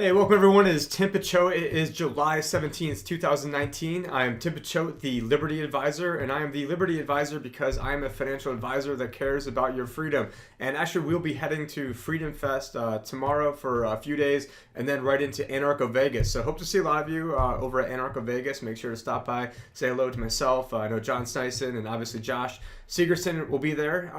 Hey, welcome everyone. It is Tim Picciott. It is July 17th, 2019. I am Tim Picciott, the Liberty Advisor, and I am the Liberty Advisor because I am a financial advisor that cares about your freedom. And actually, we'll be heading to Freedom Fest tomorrow for a few days and then right into Anarcho Vegas. So hope to see a lot of you over at Anarcho Vegas. Make sure to stop by, say hello to myself. I know John Snyson and obviously Josh Segerson will be there.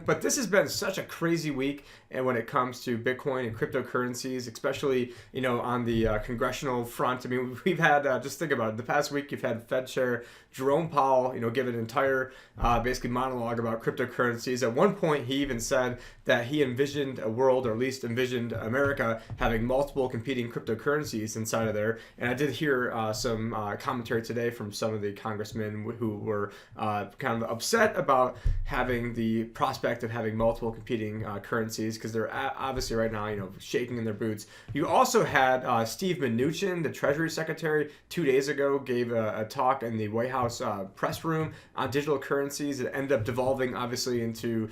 But this has been such a crazy week, and when it comes to Bitcoin and cryptocurrencies, especially on the congressional front. I mean, we've had just think about it. The past week, you've had Fed Chair Jerome Powell, give an entire basically monologue about cryptocurrencies. At one point, he even said that he envisioned a world, or at least envisioned America, having multiple competing cryptocurrencies inside of there. And I did hear some commentary today from some of the congressmen who were kind of upset about having the prospect of having multiple competing currencies, because they're obviously right now, shaking in their boots. You also had Steve Mnuchin, the Treasury Secretary, 2 days ago gave a talk in the White House press room on digital currencies. It ended up devolving, obviously, into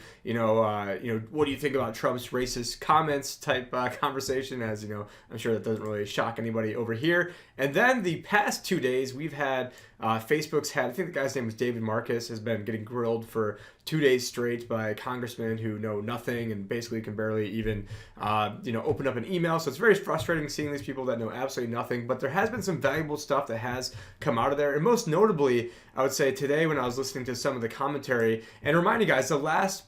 what do you think about Trump's racist comments type conversation? As I'm sure that doesn't really shock anybody over here. And then the past 2 days, we've had Facebook's had, I think the guy's name was David Marcus, has been getting grilled for 2 days straight by congressmen who know nothing and basically can barely even open up an email. So it's very frustrating seeing these people that know absolutely nothing. But there has been some valuable stuff that has come out of there, and most notably, I would say today when I was listening to some of the commentary, and remind you guys, the last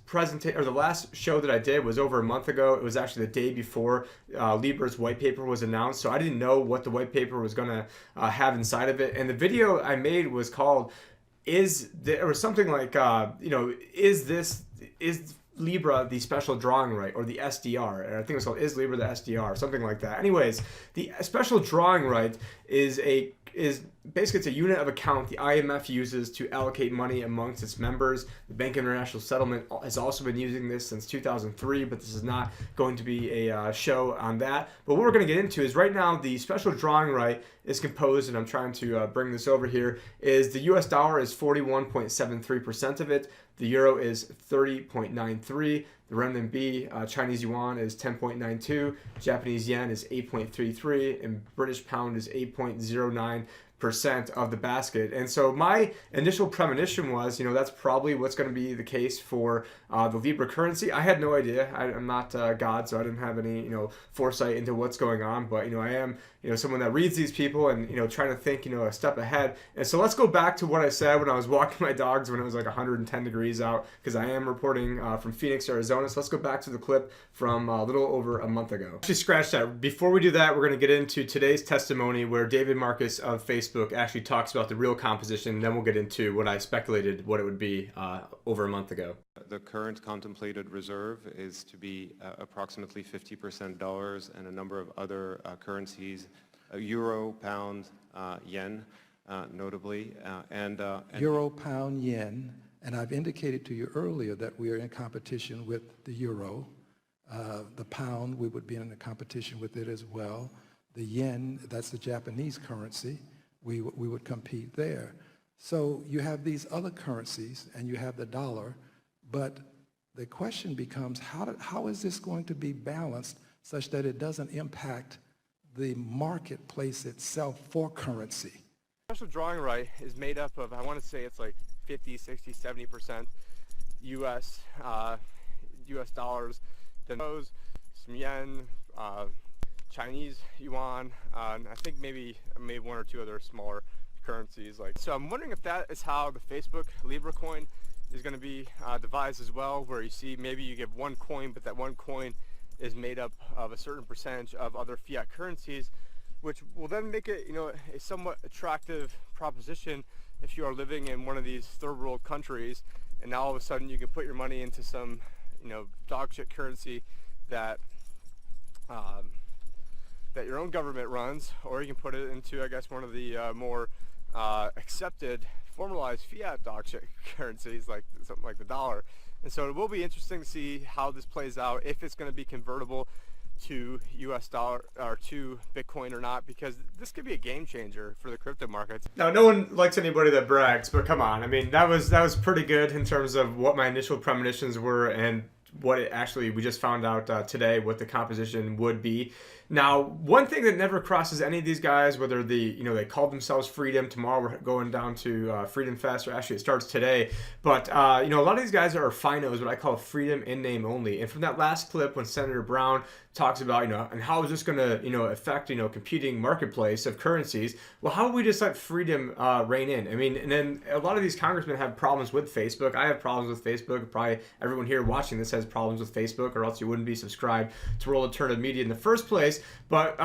show that I did was over a month ago. It was actually the day before Libra's white paper was announced, so I didn't know what the white paper was going to have inside of it. And the video I made was called is Libra the special drawing right, or the SDR? And I think it was called Is Libra the SDR, something like that. Anyways, the special drawing right is basically it's a unit of account the IMF uses to allocate money amongst its members. The Bank of International Settlement has also been using this since 2003, but this is not going to be a show on that. But what we're going to get into is right now the special drawing right is composed, and I'm trying to bring this over here, is the US dollar is 41.73% of it. The euro is 30.93. The renminbi, Chinese yuan is 10.92. Japanese yen is 8.33, and British pound is 8.09% of the basket. And so my initial premonition was, that's probably what's going to be the case for the Libra currency. I had no idea. I'm not God, so I didn't have any, foresight into what's going on. But, I am, someone that reads these people and, trying to think, a step ahead. And so let's go back to what I said when I was walking my dogs when it was like 110 degrees out, because I am reporting from Phoenix, Arizona. So let's go back to the clip from a little over a month ago. Actually, scratch that. Before we do that, we're going to get into today's testimony where David Marcus of Facebook actually talks about the real composition. Then we'll get into what I speculated what it would be over a month ago. The current contemplated reserve is to be approximately 50% dollars and a number of other currencies, euro, pound, yen, notably. Euro, pound, yen, and I've indicated to you earlier that we are in competition with the euro. The pound, we would be in a competition with it as well. The yen, that's the Japanese currency, we would compete there. So you have these other currencies and you have the dollar, but the question becomes how is this going to be balanced such that it doesn't impact the marketplace itself for currency? Special drawing right is made up of, I want to say it's like 50, 60, 70% US dollars, then those, some yen, Chinese yuan, and I think maybe one or two other smaller currencies. So I'm wondering if that is how the Facebook Libra coin is going to be devised as well, where you see maybe you give one coin, but that one coin is made up of a certain percentage of other fiat currencies, which will then make it a somewhat attractive proposition if you are living in one of these third world countries, and now all of a sudden you can put your money into some dog shit currency that that your own government runs, or you can put it into, I guess, one of the more accepted, formalized fiat dog shit currencies, like something like the dollar. And so it will be interesting to see how this plays out, if it's going to be convertible to US dollar or to Bitcoin or not, because this could be a game changer for the crypto markets. Now, no one likes anybody that brags, but come on. I mean, that was pretty good in terms of what my initial premonitions were and what it actually, we just found out today what the composition would be. Now, one thing that never crosses any of these guys, whether they call themselves Freedom, tomorrow we're going down to Freedom Fest, or actually it starts today, but a lot of these guys are finos, what I call freedom in name only. And from that last clip when Senator Brown talks about, and how is this going to, affect, competing marketplace of currencies, well, how would we just let freedom reign in? I mean, and then a lot of these congressmen have problems with Facebook. I have problems with Facebook. Probably everyone here watching this has problems with Facebook, or else you wouldn't be subscribed to World Alternative Media in the first place. But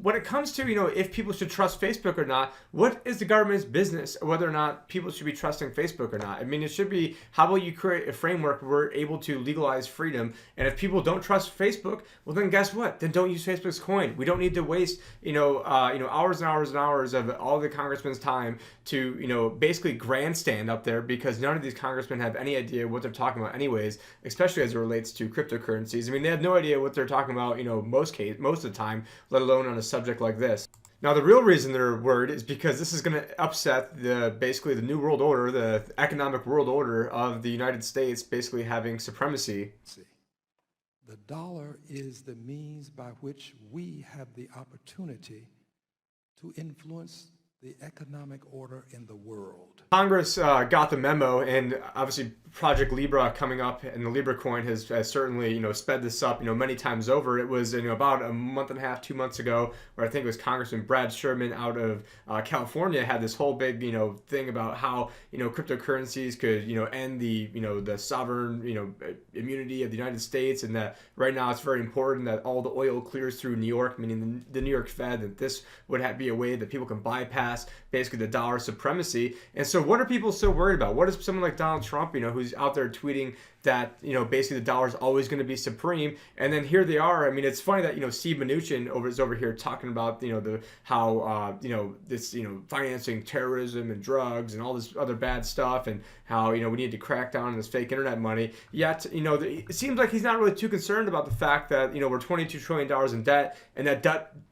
when it comes to, if people should trust Facebook or not, what is the government's business whether or not people should be trusting Facebook or not? I mean, it should be, how about you create a framework where we're able to legalize freedom? And if people don't trust Facebook, well, then guess what? Then don't use Facebook's coin. We don't need to waste, hours and hours and hours of all the congressmen's time to, basically grandstand up there, because none of these congressmen have any idea what they're talking about anyways, especially as it relates to cryptocurrencies. I mean, they have no idea what they're talking about, most of the time, let alone on a subject like this. Now, the real reason they're worried is because this is going to upset basically the new world order, the economic world order of the United States, basically having supremacy. The dollar is the means by which we have the opportunity to influence the economic order in the world. Congress got the memo, and obviously Project Libra coming up, and the Libra coin has certainly sped this up many times over. It was about a month and a half, 2 months ago, where I think it was Congressman Brad Sherman out of California had this whole big thing about how cryptocurrencies could end the sovereign immunity of the United States, and that right now it's very important that all the oil clears through New York, meaning the New York Fed, that this would be a way that people can bypass basically the dollar supremacy. And so what are people so worried about? What is someone like Donald Trump, who's out there tweeting that basically the dollar is always going to be supreme, and then here they are. I mean, it's funny that Steve Mnuchin is over here talking about how this financing terrorism and drugs and all this other bad stuff, and how we need to crack down on this fake internet money. Yet it seems like he's not really too concerned about the fact that we're $22 trillion in debt, and that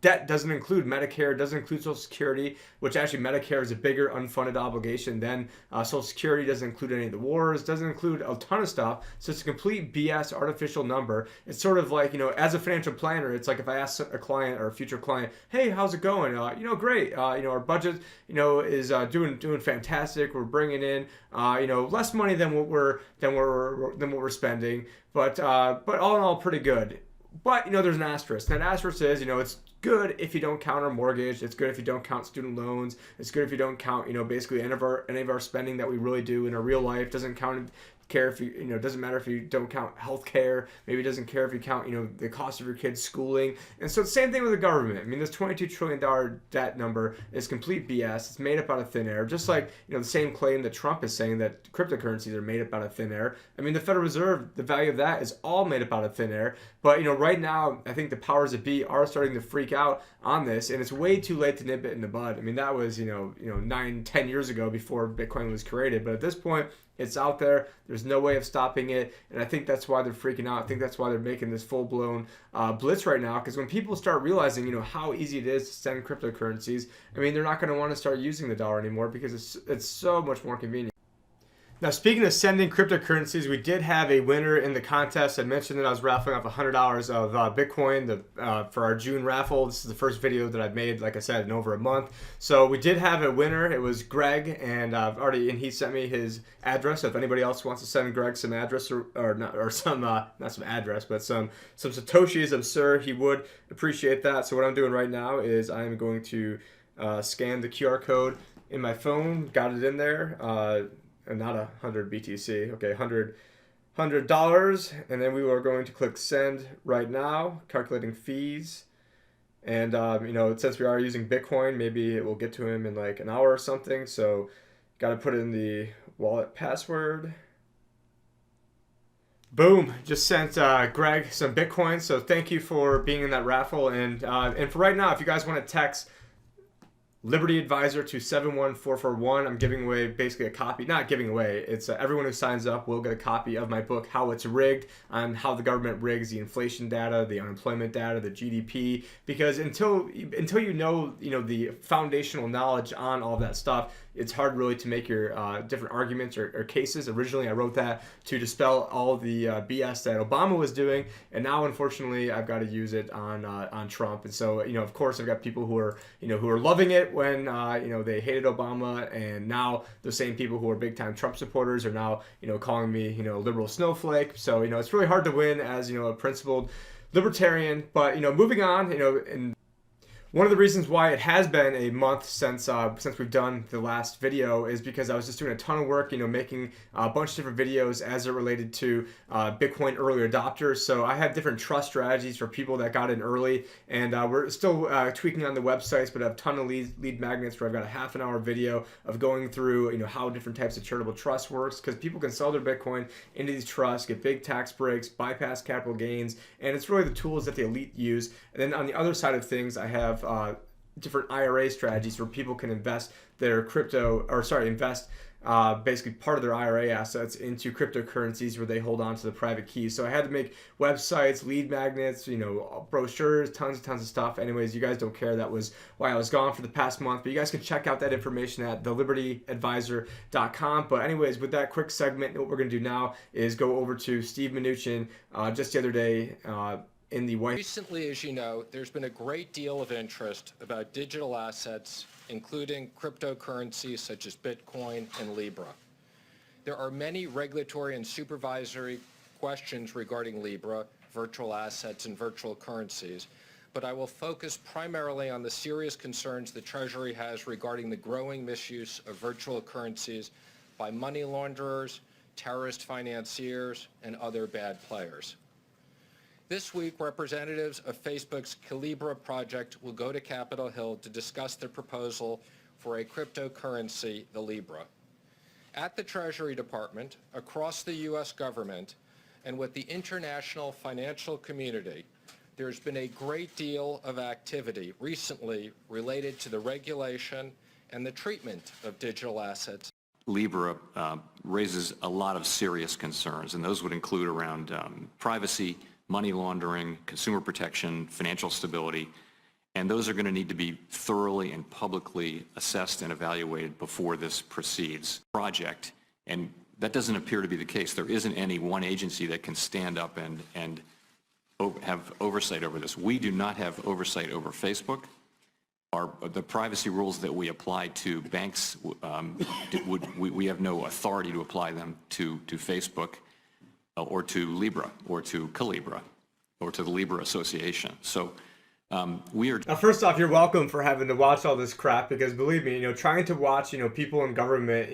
debt doesn't include Medicare, doesn't include Social Security, which actually Medicare is a bigger unfunded obligation than Social Security. Doesn't include any of the wars, doesn't include a ton of stuff. So it's a complete BS artificial number. It's sort of like, as a financial planner, it's like if I ask a client or a future client, hey, how's it going? Great. Our budget, is doing fantastic. We're bringing in, less money than what we're spending, but all in all, pretty good. But there's an asterisk. That asterisk is, it's good if you don't count our mortgage. It's good if you don't count student loans. It's good if you don't count, basically any of our spending that we really do in our real life. Doesn't care if you doesn't matter if you don't count healthcare. Maybe it doesn't care if you count the cost of your kids' schooling. And so same thing with the government. I mean, this $22 trillion debt number is complete BS. It's made up out of thin air, just like the same claim that Trump is saying that cryptocurrencies are made up out of thin air. I mean, the Federal Reserve, the value of that is all made up out of thin air. But right now, I think the powers that be are starting to freak out on this, and it's way too late to nip it in the bud. I mean, that was 9-10 years ago, before Bitcoin was created. But at this point, it's out there. There's no way of stopping it, and I think that's why they're freaking out. I think that's why they're making this full-blown blitz right now, because when people start realizing, how easy it is to send cryptocurrencies, I mean, they're not going to want to start using the dollar anymore, because it's so much more convenient. Now, speaking of sending cryptocurrencies, we did have a winner in the contest. I mentioned that I was raffling off $100 of Bitcoin for our June raffle. This is the first video that I've made, like I said, in over a month. So we did have a winner. It was Greg, and he sent me his address. So if anybody else wants to send Greg some address not some address, but some Satoshis, I'm sure he would appreciate that. So what I'm doing right now is I'm going to scan the QR code in my phone. Got it in there. And not 100 BTC, okay, $100, and then we are going to click send right now, calculating fees, and since we are using Bitcoin, maybe it will get to him in like an hour or something, so got to put in the wallet password. Boom, just sent Greg some Bitcoin, so thank you for being in that raffle, and for right now, if you guys want to text Liberty Advisor to 71441. I'm giving away basically a copy. Not giving away. It's everyone who signs up will get a copy of my book, How It's Rigged, on how the government rigs the inflation data, the unemployment data, the GDP. Because until you know the foundational knowledge on all of that stuff, it's hard really to make your different arguments or cases. Originally, I wrote that to dispel all the BS that Obama was doing, and now unfortunately I've got to use it on Trump. And so, of course, I've got people who are who are loving it when they hated Obama, and now the same people who are big time Trump supporters are now calling me a liberal snowflake. So it's really hard to win as a principled libertarian. But moving on, and one of the reasons why it has been a month since we've done the last video is because I was just doing a ton of work, making a bunch of different videos as it related to Bitcoin early adopters. So I have different trust strategies for people that got in early, and we're still tweaking on the websites, but I have a ton of lead magnets where I've got a half-an-hour video of going through how different types of charitable trust works, because people can sell their Bitcoin into these trusts, get big tax breaks, bypass capital gains, and it's really the tools that the elite use. And then on the other side of things, I have different IRA strategies where people can invest their basically part of their IRA assets into cryptocurrencies where they hold on to the private keys. So I had to make websites, lead magnets, brochures, tons of stuff. Anyways, you guys don't care. That was why I was gone for the past month. But you guys can check out that information at thelibertyadvisor.com. But anyways, with that quick segment, what we're going to do now is go over to Steve Mnuchin just the other day in the White. Recently, as you know, there's been a great deal of interest about digital assets, including cryptocurrencies such as Bitcoin and Libra. There are many regulatory and supervisory questions regarding Libra, virtual assets, and virtual currencies, but I will focus primarily on the serious concerns the Treasury has regarding the growing misuse of virtual currencies by money launderers, terrorist financiers, and other bad players. This week, representatives of Facebook's Libra project will go to Capitol Hill to discuss the proposal for a cryptocurrency, the Libra. At the Treasury Department, across the U.S. government, and with the international financial community, there's been a great deal of activity recently related to the regulation and the treatment of digital assets. Libra raises a lot of serious concerns, and those would include around privacy, money laundering, consumer protection, financial stability, and those are going to need to be thoroughly and publicly assessed and evaluated before this proceeds. Project, and that doesn't appear to be the case. There isn't any one agency that can stand up and have oversight over this. We do not have oversight over Facebook. The privacy rules that we apply to banks, we have no authority to apply them to Facebook, or to Libra, or to Calibra, or to the Libra Association. So we are. Now, first off, you're welcome for having to watch all this crap, because believe me, trying to watch, people in government,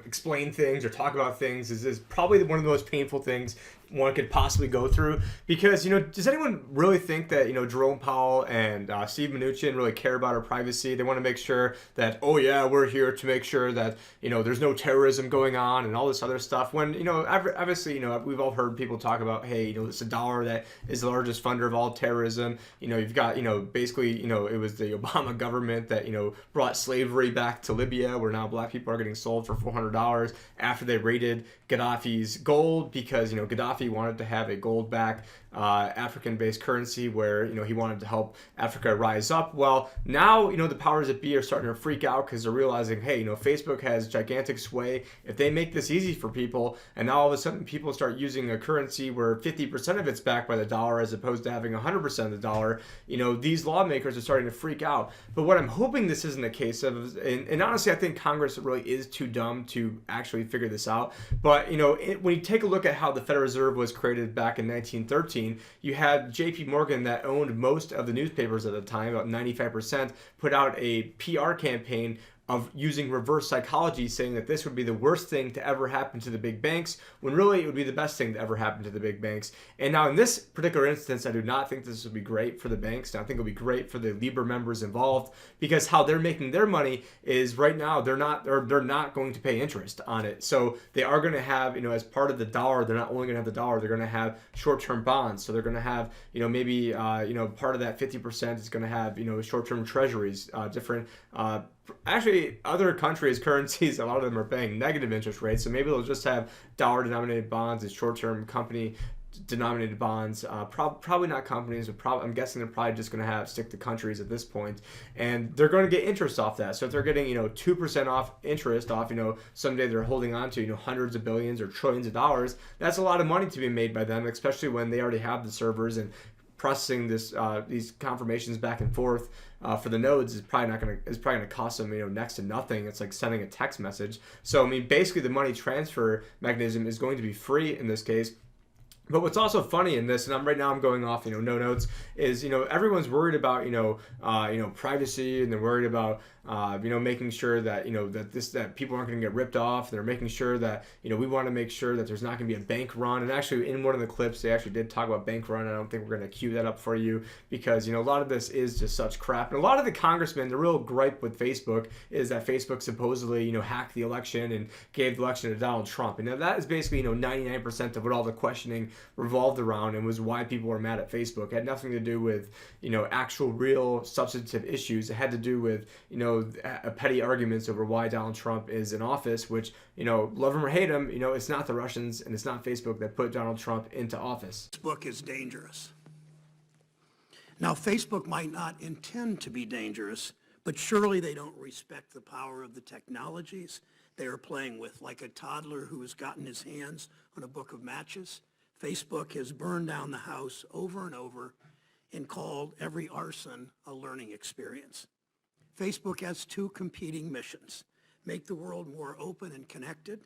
explain things or talk about things is probably one of the most painful things one could possibly go through. Because, does anyone really think that, Jerome Powell and Steve Mnuchin really care about our privacy? They want to make sure that, oh yeah, we're here to make sure that, there's no terrorism going on and all this other stuff. When, obviously, we've all heard people talk about, hey, it's a dollar that is the largest funder of all terrorism. You've got, basically, it was the Obama government that, brought slavery back to Libya, where now black people are getting sold for $400 after they raided Gaddafi's gold, because, Gaddafi wanted to have a gold-backed African-based currency where, he wanted to help Africa rise up. Well, now, the powers that be are starting to freak out because they're realizing, hey, Facebook has gigantic sway. If they make this easy for people, and now all of a sudden people start using a currency where 50% of it's backed by the dollar as opposed to having 100% of the dollar, these lawmakers are starting to freak out. But what I'm hoping this isn't the case of, and honestly, I think Congress really is too dumb to actually figure this out. But, when you take a look at how the Federal Reserve was created back in 1913, you had J.P. Morgan, that owned most of the newspapers at the time, about 95%, put out a PR campaign of using reverse psychology, saying that this would be the worst thing to ever happen to the big banks, when really it would be the best thing to ever happen to the big banks. And now in this particular instance, I do not think this would be great for the banks. I think it would be great for the Libra members involved, because how they're making their money is right now they're not going to pay interest on it. So they are going to have, as part of the dollar, they're not only going to have the dollar, they're going to have short-term bonds. So they're going to have, maybe part of that 50% is going to have, short-term treasuries, different actually, other countries' currencies, a lot of them are paying negative interest rates, so maybe they'll just have dollar-denominated bonds and short-term company denominated bonds, probably not companies, but I'm guessing they're probably just going to stick to countries at this point, and they're going to get interest off that. So if they're getting 2% off interest off someday they're holding on to hundreds of billions or trillions of dollars, that's a lot of money to be made by them, especially when they already have the servers, and processing these confirmations back and forth for the nodes is probably going to cost them next to nothing. It's like sending a text message. So I mean, basically the money transfer mechanism is going to be free in this case. But what's also funny in this, and right now I'm going off, no notes, is everyone's worried about privacy, and they're worried about making sure that that people aren't going to get ripped off. They're making sure that we want to make sure that there's not going to be a bank run. And actually, in one of the clips, they actually did talk about bank run. I don't think we're going to cue that up for you because a lot of this is just such crap. And a lot of the congressmen, the real gripe with Facebook is that Facebook supposedly hacked the election and gave the election to Donald Trump. And that is basically 99% of what all the questioning revolved around, and was why people were mad at Facebook. It had nothing to do with actual real substantive issues. It had to do with petty arguments over why Donald Trump is in office, which love him or hate him, it's not the Russians and it's not Facebook that put Donald Trump into office. Facebook is dangerous. Now, Facebook might not intend to be dangerous, but surely they don't respect the power of the technologies they are playing with, like a toddler who has gotten his hands on a book of matches. Facebook has burned down the house over and over and called every arson a learning experience. Facebook has two competing missions: make the world more open and connected,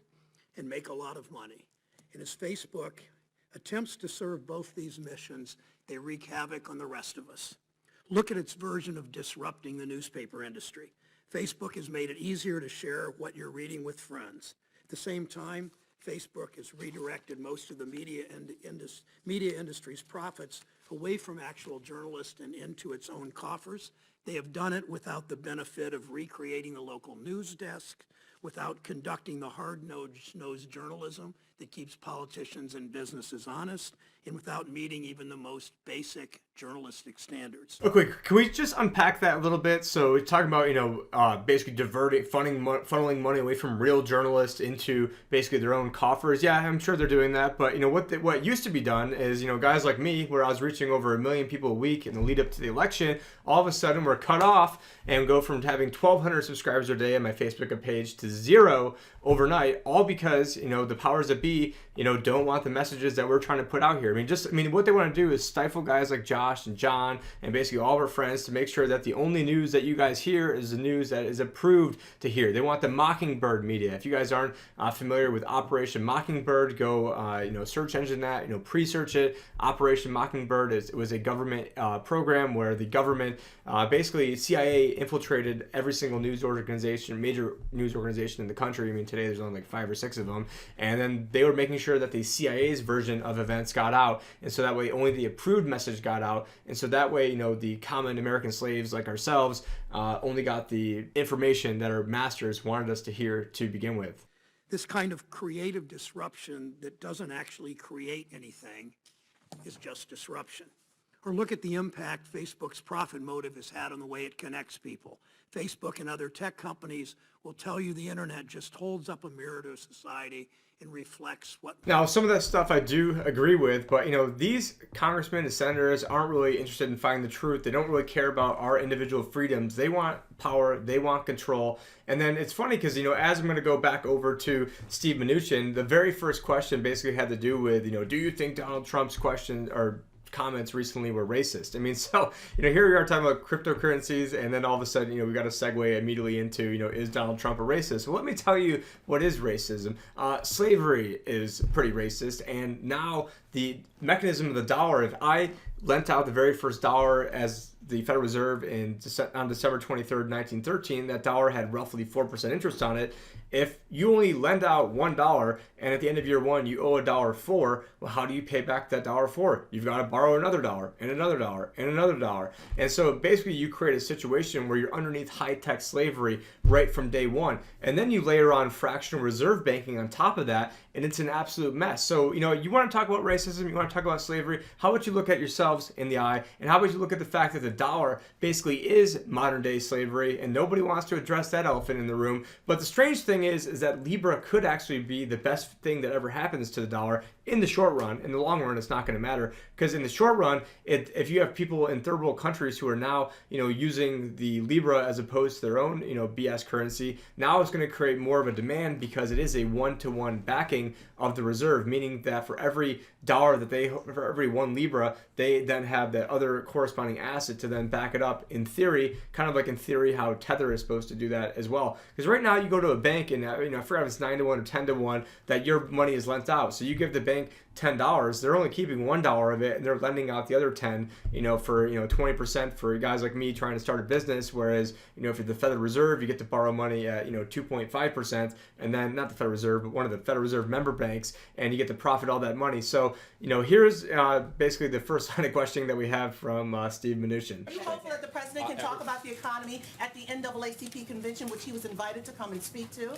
and make a lot of money. And as Facebook attempts to serve both these missions, they wreak havoc on the rest of us. Look at its version of disrupting the newspaper industry. Facebook has made it easier to share what you're reading with friends. At the same time, Facebook has redirected most of the media industry's profits away from actual journalists and into its own coffers. They have done it without the benefit of recreating the local news desk, without conducting the hard-nosed journalism that keeps politicians and businesses honest, and without meeting even the most basic journalistic standards. Okay, can we just unpack that a little bit? So we're talking about, basically funneling money away from real journalists into basically their own coffers. Yeah, I'm sure they're doing that, but what used to be done is, guys like me, where I was reaching over 1 million people a week in the lead up to the election, all of a sudden we're cut off and go from having 1,200 subscribers a day on my Facebook page to 0 overnight, all because, the powers that be, don't want the messages that we're trying to put out here. What they want to do is stifle guys like Josh and John and basically all of our friends to make sure that the only news that you guys hear is the news that is approved to hear. They want the Mockingbird media. If you guys aren't familiar with Operation Mockingbird, go search engine that, pre-search it. Operation Mockingbird was a government program where the government, basically CIA infiltrated every single major news organization in the country. Today there's only like 5 or 6 of them, and then they were making sure that the CIA's version of events got out, and so that way only the approved message got out, and so that way the common American slaves like ourselves only got the information that our masters wanted us to hear to begin with. This kind of creative disruption that doesn't actually create anything is just disruption. Or look at the impact Facebook's profit motive has had on the way it connects people. Facebook and other tech companies will tell you the internet just holds up a mirror to society and reflects what... Now, some of that stuff I do agree with, but these congressmen and senators aren't really interested in finding the truth. They don't really care about our individual freedoms. They want power, they want control. And then it's funny because, as I'm going to go back over to Steve Mnuchin, the very first question basically had to do with, do you think Donald Trump's question or comments recently were racist? So here we are talking about cryptocurrencies, and then all of a sudden we got to segue immediately into is Donald Trump a racist? Well, let me tell you what is racism. Slavery is pretty racist, and now the mechanism of the dollar, if I lent out the very first dollar as the Federal Reserve on December 23rd, 1913, that dollar had roughly 4% interest on it. If you only lend out $1 and at the end of year one you owe $1.04, well, how do you pay back that $1.04? You've got to borrow another $1 and another $1 and another $1. And so basically you create a situation where you're underneath high-tech slavery right from day one. And then you layer on fractional reserve banking on top of that, and it's an absolute mess. So, you want to talk about racism, you want to talk about slavery, how about you look at yourselves in the eye, and how about you look at the fact that the dollar basically is modern-day slavery, and nobody wants to address that elephant in the room. But the strange thing is that Libra could actually be the best thing that ever happens to the dollar in the short run. In the long run, it's not going to matter, because in the short run, if you have people in third world countries who are now, using the Libra as opposed to their own, BS currency, now it's going to create more of a demand because it is a one-to-one backing of the reserve, meaning that for every dollar for every 1 Libra, they then have that other corresponding asset to then back it up, in theory, kind of like in theory how Tether is supposed to do that as well. Because right now you go to a bank and, I forgot if it's 9 to 1 or 10 to 1 that your money is lent out. So you give the bank $10, they're only keeping $1 of it, and they're lending out the other 10, for 20% for guys like me trying to start a business. Whereas, if you're the Federal Reserve, you get to borrow money at 2.5%, and then not the Federal Reserve, but one of the Federal Reserve member banks, and you get to profit all that money. So here's basically the first line of questioning that we have from Steve Mnuchin. Are you hopeful that the president can talk about the economy at the NAACP convention, which he was invited to come and speak to?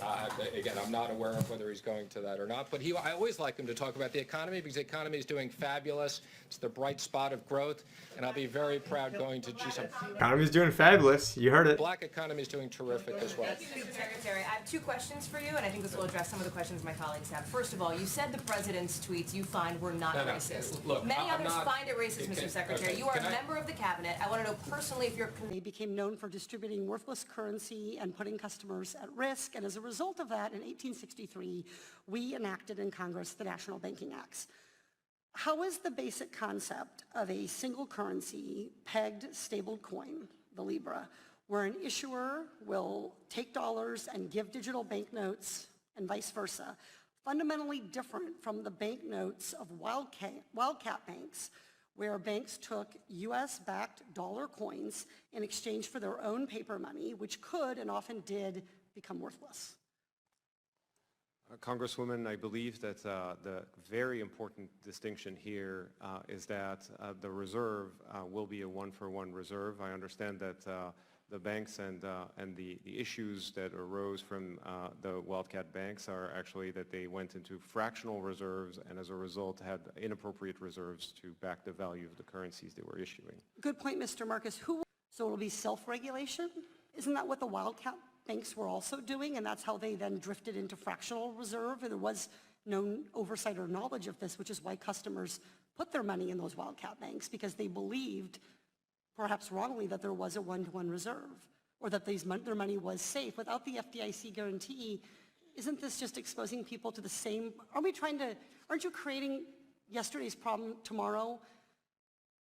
Again, I'm not aware of whether he's going to that or not, but I always like him to talk about the economy, because the economy is doing fabulous. It's the bright spot of growth, and I'll be very proud going to G7. Economy's doing fabulous. You heard it. Black economy is doing terrific as well. Thank you, Mr. Secretary. I have 2 questions for you, and I think this will address some of the questions my colleagues have. First of all, you said the president's tweets you find were not racist. Look, Many I'm others not- find it racist, Mr. Secretary. okay, You are a can I- member of the cabinet. I want to know personally if you're... They became known for distributing worthless currency and putting customers at risk. And as a result of that, in 1863, we enacted in Congress the National Banking Acts. How is the basic concept of a single currency pegged stable coin, the Libra, where an issuer will take dollars and give digital banknotes and vice versa, fundamentally different from the banknotes of wildcat banks, where banks took U.S.-backed dollar coins in exchange for their own paper money, which could and often did become worthless? Congresswoman, I believe that the very important distinction here is that the reserve will be a one-for-one reserve. I understand that the banks and the issues that arose from the wildcat banks are actually that they went into fractional reserves, and as a result had inappropriate reserves to back the value of the currencies they were issuing. Good point, Mr. Marcus. So it'll be self-regulation? Isn't that what the wildcat banks were also doing, and that's how they then drifted into fractional reserve? And there was no oversight or knowledge of this, which is why customers put their money in those wildcat banks, because they believed, perhaps wrongly, that there was a one-to-one reserve, or that their money was safe. Without the FDIC guarantee, isn't this just exposing people to the same? Aren't you creating yesterday's problem tomorrow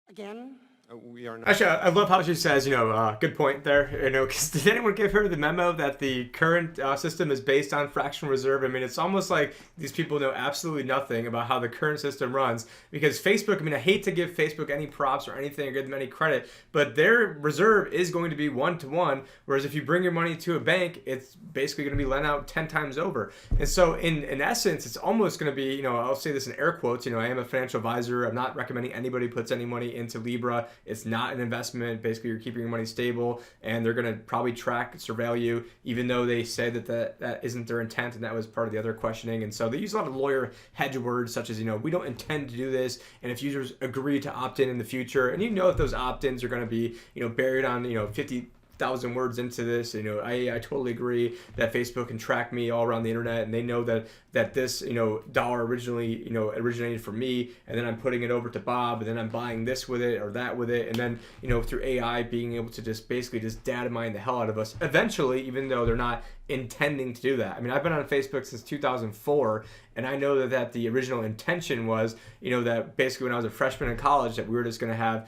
again? We are not. Actually, I love how she says, good point there. Because did anyone give her the memo that the current system is based on fractional reserve? I mean, it's almost like these people know absolutely nothing about how the current system runs. Because Facebook, I hate to give Facebook any props or anything or give them any credit, but their reserve is going to be one-to-one. Whereas if you bring your money to a bank, it's basically going to be lent out 10 times over. And so in essence, it's almost going to be, I'll say this in air quotes, I am a financial advisor. I'm not recommending anybody puts any money into Libra. It's not an investment. Basically, you're keeping your money stable, and they're going to probably track, surveil you, even though they say that isn't their intent, and that was part of the other questioning. And so they use a lot of lawyer hedge words, such as, we don't intend to do this, and if users agree to opt in the future, and that those opt-ins are going to be, buried on, 50,000 words into this. I totally agree that Facebook can track me all around the internet, and they know that this dollar originally originated from me, and then I'm putting it over to Bob, and then I'm buying this with it or that with it, and then through AI being able to just basically just data mine the hell out of us eventually, even though they're not intending to do that. I've been on Facebook since 2004, and I know that the original intention was that basically when I was a freshman in college that we were just going to have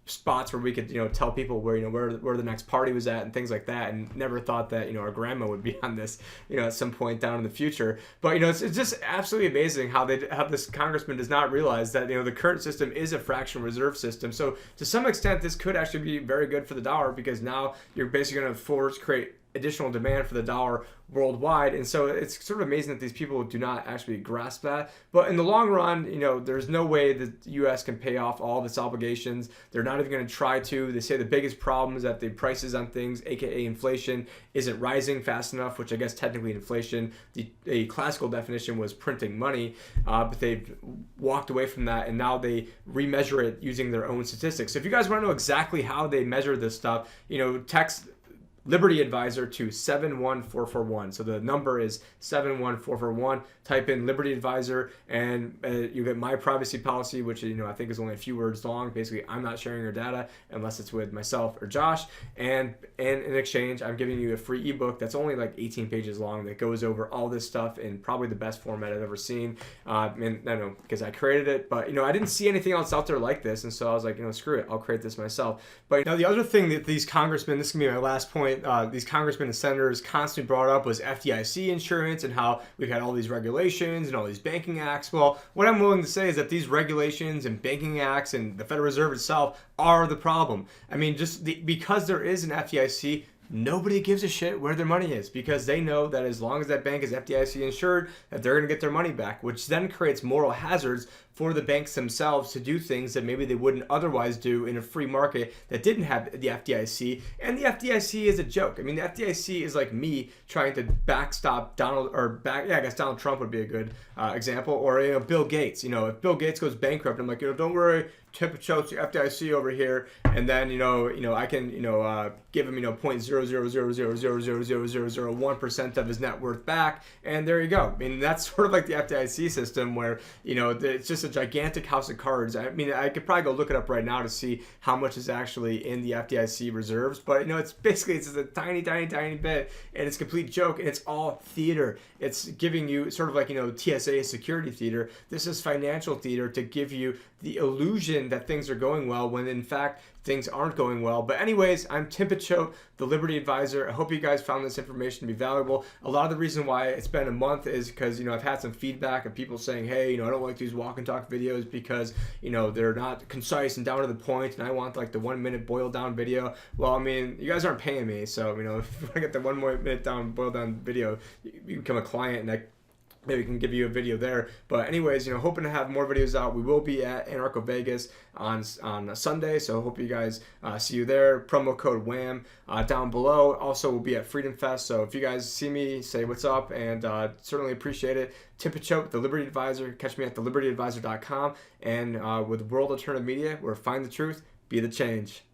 spots where we could tell people where where the next party was at and things like that, and never thought that our grandma would be on this at some point down in the future. But it's just absolutely amazing how this congressman does not realize that the current system is a fractional reserve system. So to some extent this could actually be very good for the dollar, because now you're basically going to create additional demand for the dollar worldwide. And so it's sort of amazing that these people do not actually grasp that. But in the long run, there's no way the U.S. can pay off all of its obligations. They're not even going to try to. They say the biggest problem is that the prices on things, aka inflation, isn't rising fast enough, which I guess technically inflation, a classical definition was printing money, but they've walked away from that, and now they remeasure it using their own statistics. So if you guys want to know exactly how they measure this stuff, text Liberty Advisor to 71441. So the number is 71441. Type in Liberty Advisor and you get my privacy policy, which I think is only a few words long. Basically, I'm not sharing your data unless it's with myself or Josh. And in exchange, I'm giving you a free ebook that's only like 18 pages long that goes over all this stuff in probably the best format I've ever seen. And I don't know, because I created it, but I didn't see anything else out there like this, and so I was like, screw it, I'll create this myself. But the other thing that these congressmen, this is gonna be my last point, these congressmen and senators constantly brought up was FDIC insurance and how we've had all these regulations and all these banking acts. Well, what I'm willing to say is that these regulations and banking acts and the Federal Reserve itself are the problem. I mean, because there is an FDIC, nobody gives a shit where their money is, because they know that as long as that bank is FDIC insured, that they're going to get their money back, which then creates moral hazards for the banks themselves to do things that maybe they wouldn't otherwise do in a free market that didn't have the FDIC. And the FDIC is a joke. I mean, the FDIC is like me trying to backstop Donald Trump would be a good example, or Bill Gates. If Bill Gates goes bankrupt, I'm like, don't worry, Tim Picciott, the FDIC over here, and then I can give him 0.000000001% of his net worth back, and there you go. I mean, that's sort of like the FDIC system, where it's just a gigantic house of cards. I mean, I could probably go look it up right now to see how much is actually in the FDIC reserves, but it's just a tiny bit, and it's a complete joke, and it's all theater. It's giving you sort of like TSA security theater. This is financial theater to give you the illusion that things are going well when in fact things aren't going well. But anyways, I'm Tim Picciott, the Liberty Advisor. I hope you guys found this information to be valuable. A lot of the reason why it's been a month is because I've had some feedback of people saying, hey, I don't like these walk and talk videos because they're not concise and down to the point, and I want like the 1 minute boiled down video. Well, I mean, you guys aren't paying me, so if I get the 1 minute boiled down video, you become a client, and maybe we can give you a video there. But anyways, hoping to have more videos out. We will be at Anarcho Vegas on Sunday, so hope you guys see you there. Promo code WHAM down below. Also, we'll be at Freedom Fest, so if you guys see me, say what's up, and certainly appreciate it. Tim Picciott, the Liberty Advisor. Catch me at thelibertyadvisor.com and with World Alternative Media, where find the truth, be the change.